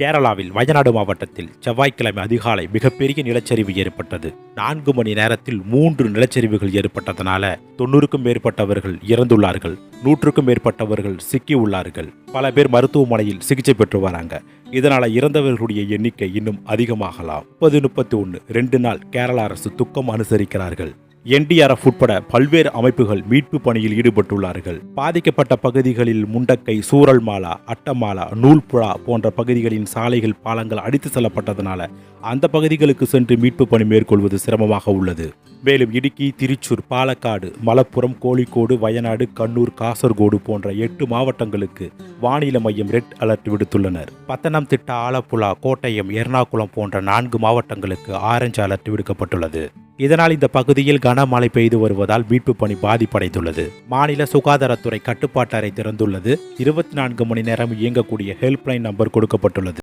கேரளாவில் வயநாடு மாவட்டத்தில் செவ்வாய்க்கிழமை அதிகாலை மிகப்பெரிய நிலச்சரிவு ஏற்பட்டது. 4 மணி நேரத்தில் 3 நிலச்சரிவுகள் ஏற்பட்டதனால 90க்கும் மேற்பட்டவர்கள் இறந்துள்ளார்கள். 100க்கும் மேற்பட்டவர்கள் சிக்கியுள்ளார்கள். பல பேர் மருத்துவமனையில் சிகிச்சை பெற்று வராங்க. இதனால இறந்தவர்களுடைய எண்ணிக்கை இன்னும் அதிகமாகலாம். 31 2 நாள் கேரள அரசு துக்கம் அனுசரிக்கிறார்கள். NDRF உட்பட பல்வேறு அமைப்புகள் மீட்பு பணியில் ஈடுபட்டுள்ளார்கள். பாதிக்கப்பட்ட பகுதிகளில் முண்டக்கை, சூரல்மாலா, அட்டமாலா, நூல்புழா போன்ற பகுதிகளின் சாலைகள், பாலங்கள் அடித்து செல்லப்பட்டதனால அந்த பகுதிகளுக்கு சென்று மீட்பு பணி மேற்கொள்வது சிரமமாக உள்ளது. மேலும் இடுக்கி, திருச்சூர், பாலக்காடு, மலப்புரம், கோழிக்கோடு, வயநாடு, கண்ணூர், காசர்கோடு போன்ற 8 மாவட்டங்களுக்கு வானிலை மையம் ரெட் அலர்ட் விடுத்துள்ளனர். பத்தனம்திட்டா, ஆலப்புழா, கோட்டயம், எர்ணாகுளம் போன்ற 4 மாவட்டங்களுக்கு ஆரஞ்சு அலர்ட் விடுக்கப்பட்டுள்ளது. இதனால் இந்த பகுதியில் கனமழை பெய்து வருவதால் மீட்பு பணி பாதிப்படைந்துள்ளது. மாநில சுகாதாரத்துறை கட்டுப்பாட்டு அறை திறந்துள்ளது. 24 மணி நேரம் இயங்கக்கூடிய ஹெல்ப்லைன் நம்பர் கொடுக்கப்பட்டுள்ளது.